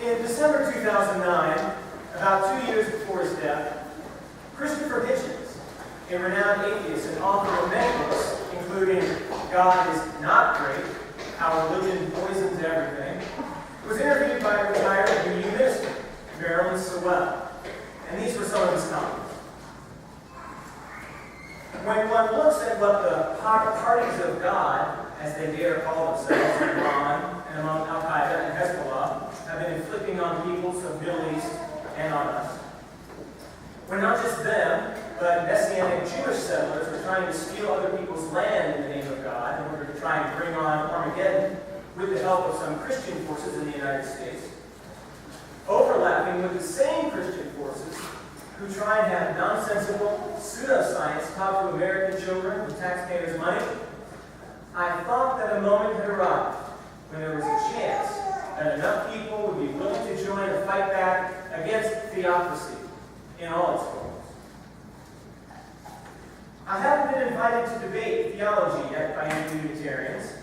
In December 2009, about 2 years before his death, Christopher Hitchens, a renowned atheist and author of many books, including God is Not Great, How Religion Poisons Everything, was interviewed by a retired UU minister, Marilyn, Sewell, and these were some of his comments. When one looks at what the parties of God, as they dare call themselves, in Iran and among Al-Qaeda and Hezbollah, have been inflicting on peoples of the Middle East and on us, when not just them, but Messianic Jewish settlers are trying to steal other people's land in the name of God in order to try and bring on Armageddon with the help of some Christian forces in the United States, overlapping with the same Christian forces who try and have nonsensical pseudoscience taught to American children with taxpayers' money, I thought that a moment had arrived when there was a chance that enough people would be willing to join a fight back against theocracy in all its forms. I haven't been invited to debate theology yet by any Unitarians,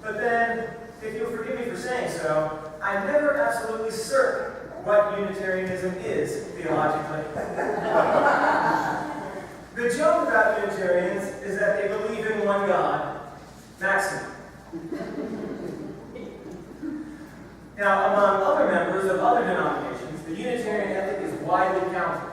but then, if you'll forgive me for saying so, I'm never absolutely certain what Unitarianism is theologically. The joke about Unitarians is that they believe in one God, maximum. Now, among other members of other denominations, the Unitarian ethic is widely counted.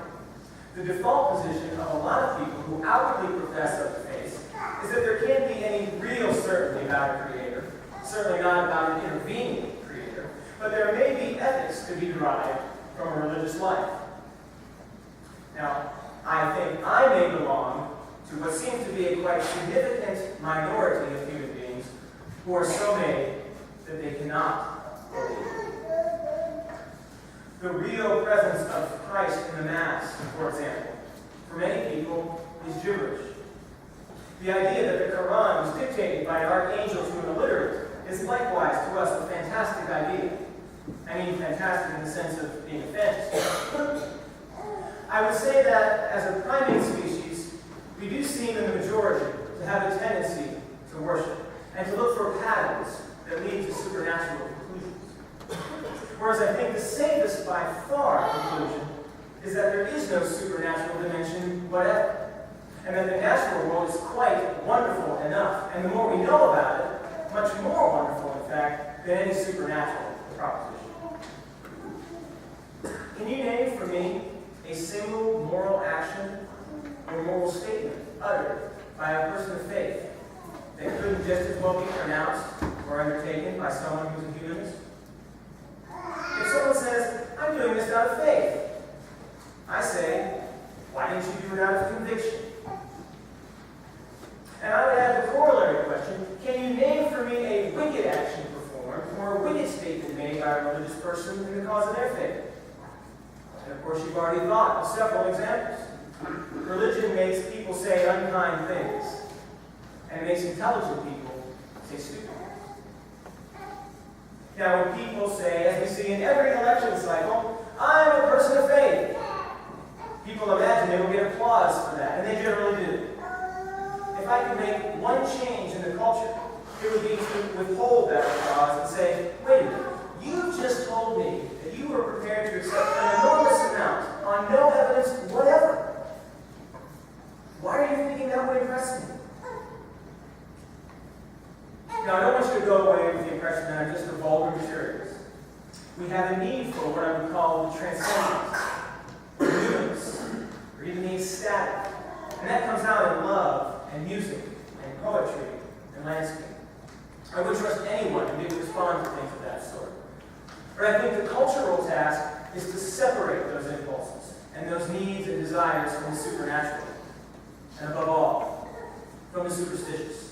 The default position of a lot of people who outwardly profess such faith is that there can't be any real certainty about a creator, certainly not about an intervening creator, but there may be ethics to be derived from a religious life. Now, I think I may belong to what seems to be a quite significant minority of human beings who are so made that they cannot believe. The real presence of Christ in the Mass, for example, for many people is gibberish. The idea that the Quran was dictated by an archangel to an illiterate is likewise to us a fantastic idea. I mean fantastic in the sense of being a fantasy. I would say that as a primate species, we do seem in the majority to have a tendency to worship and to look for patterns that lead to supernatural conclusions. Whereas I think the safest by far conclusion is that there is no supernatural dimension whatever, and that the natural world is quite wonderful enough, and the more we know about it, much more wonderful, in fact, than any supernatural proposition. Can you name for me a single moral action or moral statement uttered by a person of faith that couldn't just as well be pronounced or undertaken by someone who's a humanist? If someone says, I'm doing this out of faith, I say, why didn't you do it out of conviction? And I would add the corollary question, can you name for me a wicked action performed or a wicked statement made by a religious person in the cause of their faith? And of course, you've already thought of several examples. Religion makes people say unkind things, and makes intelligent people say stupid. Now, when people say, as we see in every election cycle, I'm a person of faith, people imagine they will get applause for that, and they generally do. If I could make one change in the culture, it would be to withhold that applause and say, wait a minute, you just told me that you were prepared to accept an enormous amount on no evidence whatever. Why are you thinking that would impress me? Now, I don't want you to go away with the impression that I'm just a vulgar materialist. We have a need for what I would call the transcendent, or nuance, or even the ecstatic. And that comes out in love, and music, and poetry, and landscape. I would trust anyone who didn't respond to things of that sort. But I think the cultural task is to separate those impulses and those needs and desires from the supernatural, and above all, from the superstitious.